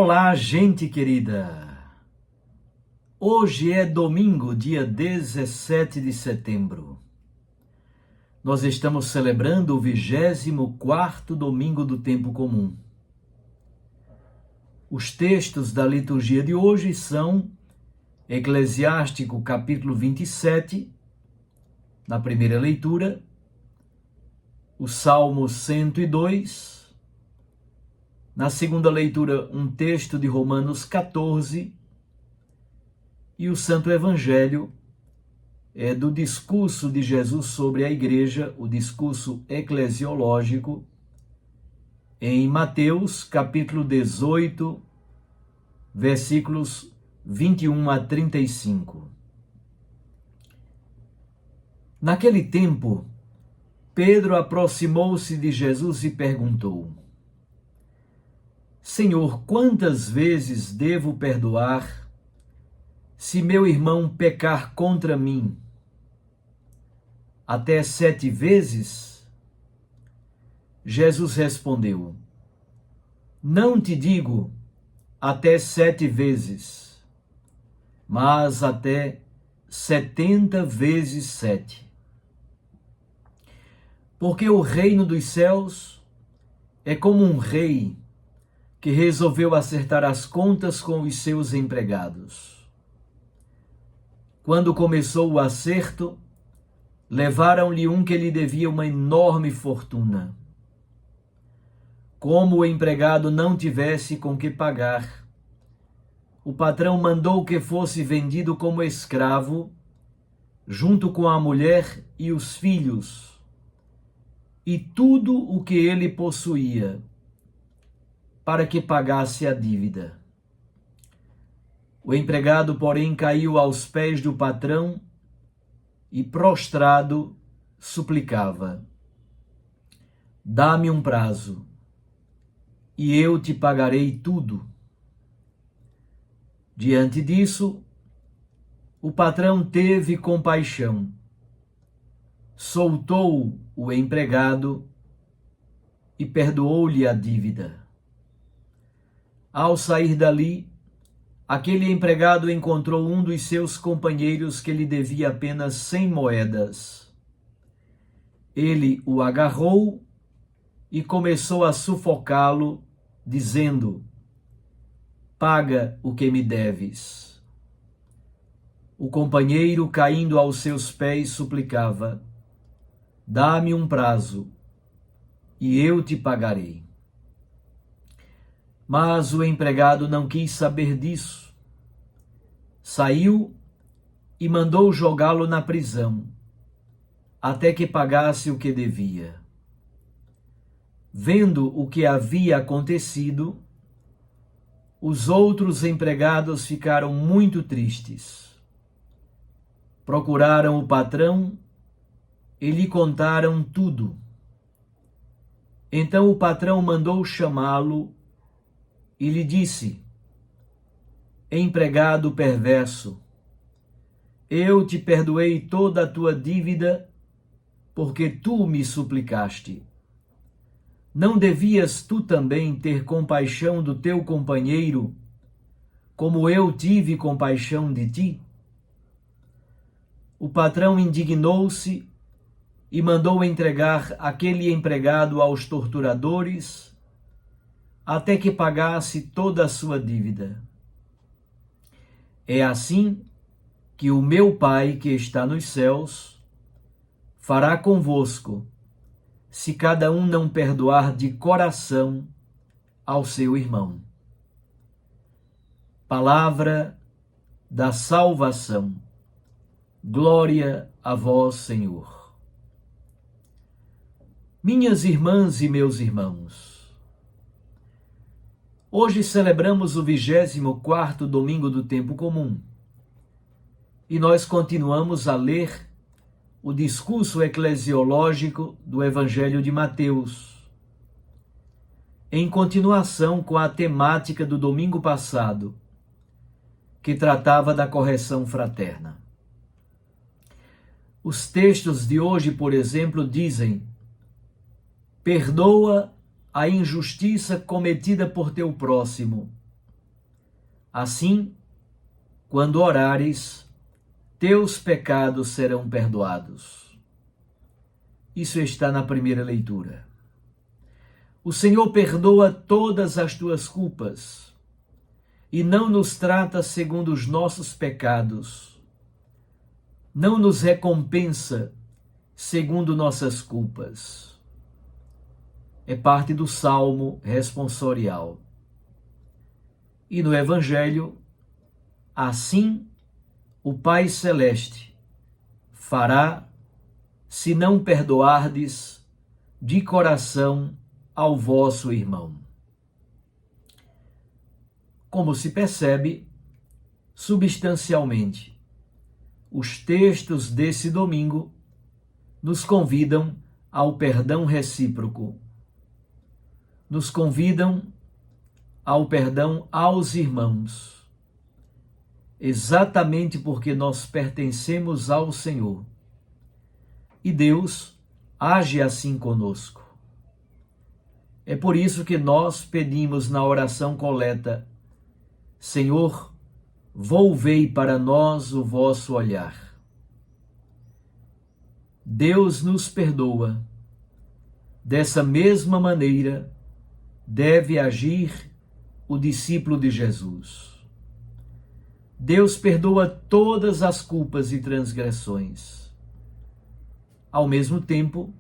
Olá, gente querida! Hoje é domingo, dia 17 de setembro. Nós estamos celebrando o 24º domingo do tempo comum. Os textos da liturgia de hoje são Eclesiástico capítulo 27, na primeira leitura, o Salmo 102, na segunda leitura, um texto de Romanos 14, e o Santo Evangelho é do discurso de Jesus sobre a igreja, o discurso eclesiológico, em Mateus, capítulo 18, versículos 21 a 35. Naquele tempo, Pedro aproximou-se de Jesus e perguntou: Senhor, quantas vezes devo perdoar se meu irmão pecar contra mim? Até 7 vezes? Jesus respondeu: Não te digo até 7 vezes, mas até 70 vezes 7. Porque o reino dos céus é como um rei que resolveu acertar as contas com os seus empregados. Quando começou o acerto, levaram-lhe um que lhe devia uma enorme fortuna. Como o empregado não tivesse com que pagar, o patrão mandou que fosse vendido como escravo, junto com a mulher e os filhos, e tudo o que ele possuía, para que pagasse a dívida. O empregado, porém, caiu aos pés do patrão e, prostrado, suplicava: Dá-me um prazo, e eu te pagarei tudo. Diante disso, o patrão teve compaixão, soltou o empregado e perdoou-lhe a dívida. Ao sair dali, aquele empregado encontrou um dos seus companheiros que lhe devia apenas 100 moedas. Ele o agarrou e começou a sufocá-lo, dizendo: Paga o que me deves. O companheiro, caindo aos seus pés, suplicava: Dá-me um prazo, e eu te pagarei. Mas o empregado não quis saber disso. Saiu e mandou jogá-lo na prisão, até que pagasse o que devia. Vendo o que havia acontecido, os outros empregados ficaram muito tristes. Procuraram o patrão e lhe contaram tudo. Então o patrão mandou chamá-lo e lhe disse: Empregado perverso, eu te perdoei toda a tua dívida, porque tu me suplicaste. Não devias tu também ter compaixão do teu companheiro, como eu tive compaixão de ti? O patrão indignou-se e mandou entregar aquele empregado aos torturadores, até que pagasse toda a sua dívida. É assim que o meu Pai que está nos céus fará convosco, se cada um não perdoar de coração ao seu irmão. Palavra da salvação. Glória a vós, Senhor. Minhas irmãs e meus irmãos, hoje celebramos o 24º domingo do tempo comum e nós continuamos a ler o discurso eclesiológico do Evangelho de Mateus, em continuação com a temática do domingo passado, que tratava da correção fraterna. Os textos de hoje, por exemplo, dizem: perdoa a injustiça cometida por teu próximo, Assim, quando orares, teus pecados serão perdoados. Isso está na primeira leitura. O Senhor perdoa todas as tuas culpas e não nos trata segundo os nossos pecados. Não nos recompensa segundo nossas culpas. É parte do Salmo responsorial. E no Evangelho, assim o Pai Celeste fará, se não perdoardes de coração ao vosso irmão. Como se percebe, substancialmente, os textos desse domingo nos convidam ao perdão recíproco, nos convidam ao perdão aos irmãos, exatamente porque nós pertencemos ao Senhor. E Deus age assim conosco. É por isso que nós pedimos na oração coleta: Senhor, volvei para nós o vosso olhar. Deus nos perdoa. Dessa mesma maneira, deve agir o discípulo de Jesus. Deus perdoa todas as culpas e transgressões. Ao mesmo tempo,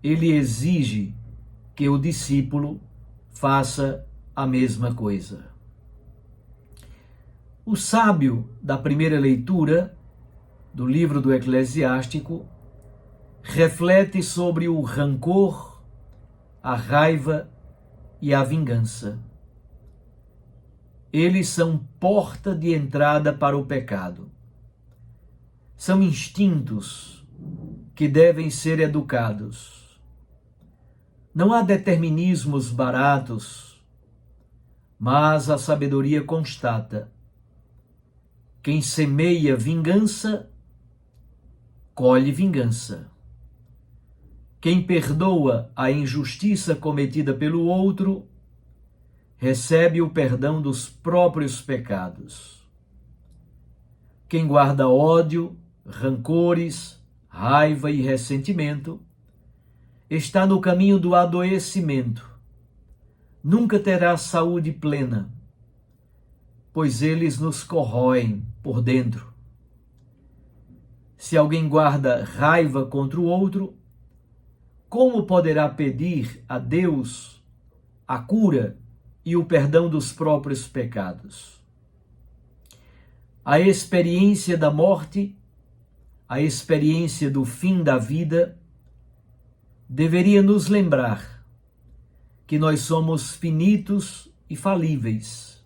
ele exige que o discípulo faça a mesma coisa. O sábio da primeira leitura do livro do Eclesiástico reflete sobre o rancor, a raiva e a vingança. Eles são porta de entrada para o pecado. São instintos que devem ser educados. Não há determinismos baratos, mas a sabedoria constata: quem semeia vingança, colhe vingança. Quem perdoa a injustiça cometida pelo outro, recebe o perdão dos próprios pecados. Quem guarda ódio, rancores, raiva e ressentimento, está no caminho do adoecimento. Nunca terá saúde plena, pois eles nos corroem por dentro. Se alguém guarda raiva contra o outro, como poderá pedir a Deus a cura e o perdão dos próprios pecados? A experiência da morte, a experiência do fim da vida, deveria nos lembrar que nós somos finitos e falíveis.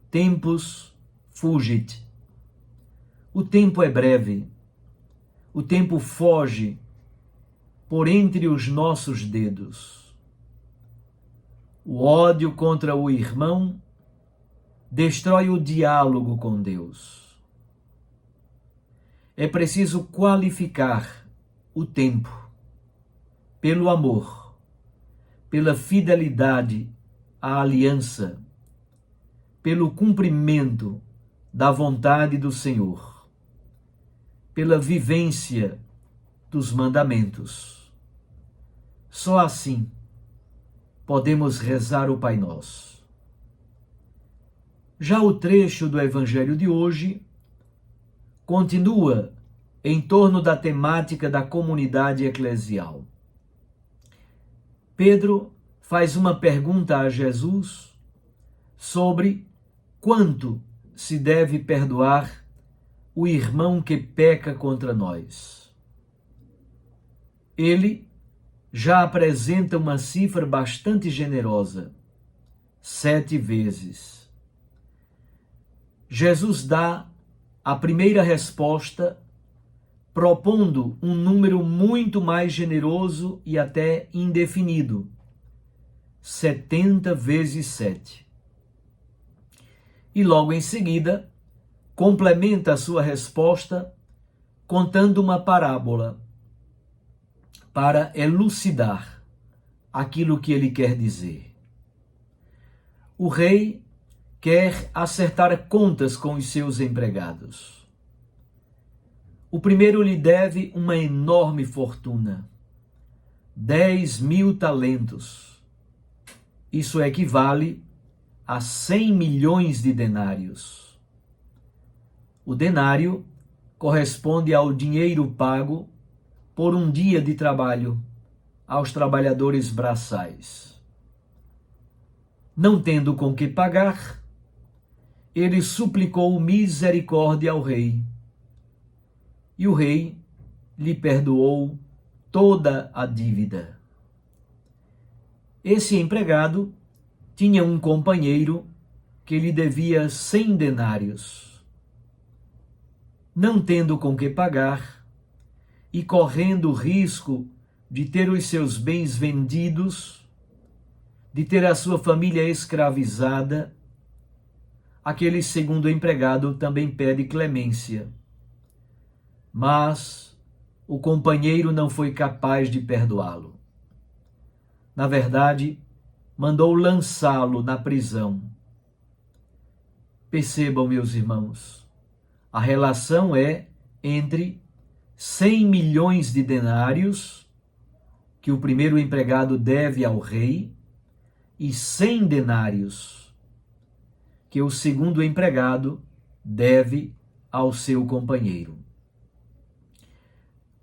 Tempus fugit. O tempo é breve. O tempo foge por entre os nossos dedos. O ódio contra o irmão destrói o diálogo com Deus. É preciso qualificar o tempo pelo amor, pela fidelidade à aliança, pelo cumprimento da vontade do Senhor, pela vivência dos mandamentos. Só assim podemos rezar o Pai Nosso. Já o trecho do Evangelho de hoje continua em torno da temática da comunidade eclesial. Pedro faz uma pergunta a Jesus sobre quanto se deve perdoar o irmão que peca contra nós. Ele já apresenta uma cifra bastante generosa: 7 vezes. Jesus dá a primeira resposta propondo um número muito mais generoso e até indefinido: 70 vezes 7. E logo em seguida, complementa a sua resposta contando uma parábola para elucidar aquilo que ele quer dizer. O rei quer acertar contas com os seus empregados. O primeiro lhe deve uma enorme fortuna, 10.000 talentos. Isso equivale a 100 milhões de denários. O denário corresponde ao dinheiro pago por um dia de trabalho aos trabalhadores braçais. Não tendo com que pagar, ele suplicou misericórdia ao rei, e o rei lhe perdoou toda a dívida. Esse empregado tinha um companheiro que lhe devia 100 denários. Não tendo com que pagar e correndo o risco de ter os seus bens vendidos, de ter a sua família escravizada, aquele segundo empregado também pede clemência. Mas o companheiro não foi capaz de perdoá-lo. Na verdade, mandou lançá-lo na prisão. Percebam, meus irmãos, a relação é entre 100 milhões de denários que o primeiro empregado deve ao rei e 100 denários que o segundo empregado deve ao seu companheiro.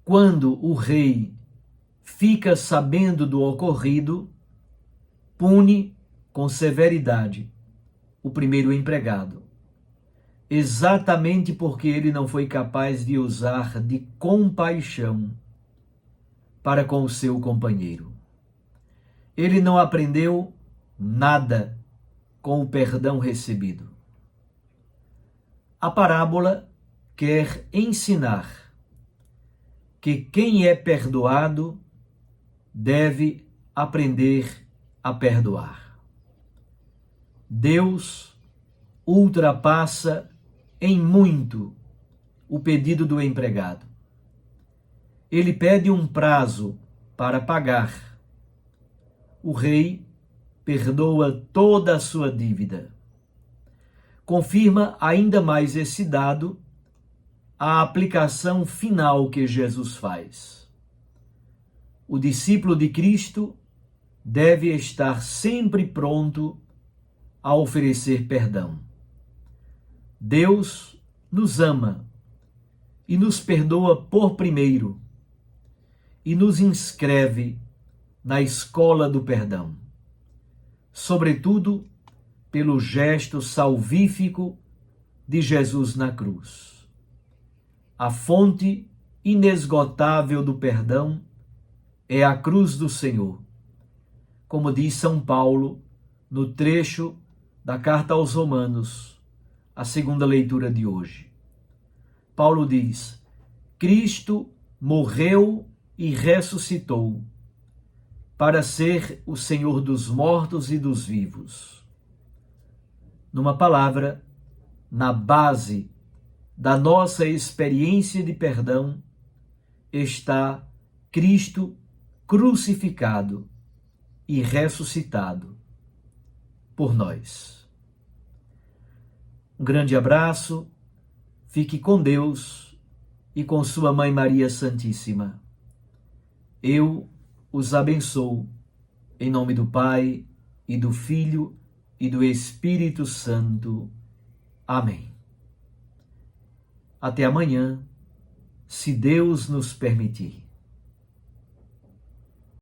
Quando o rei fica sabendo do ocorrido, pune com severidade o primeiro empregado, exatamente porque ele não foi capaz de usar de compaixão para com o seu companheiro. Ele não aprendeu nada com o perdão recebido. A parábola quer ensinar que quem é perdoado deve aprender a perdoar. Deus ultrapassa em muito o pedido do empregado. Ele pede um prazo para pagar. O rei perdoa toda a sua dívida. Confirma ainda mais esse dado a aplicação final que Jesus faz. O discípulo de Cristo deve estar sempre pronto a oferecer perdão. Deus nos ama e nos perdoa por primeiro e nos inscreve na escola do perdão, sobretudo pelo gesto salvífico de Jesus na cruz. A fonte inesgotável do perdão é a cruz do Senhor, como diz São Paulo no trecho da carta aos Romanos, a segunda leitura de hoje. Paulo diz: Cristo morreu e ressuscitou para ser o Senhor dos mortos e dos vivos. Numa palavra, na base da nossa experiência de perdão está Cristo crucificado e ressuscitado por nós. Um grande abraço, fique com Deus e com sua Mãe Maria Santíssima. Eu os abençoo, em nome do Pai, e do Filho, e do Espírito Santo. Amém. Até amanhã, se Deus nos permitir.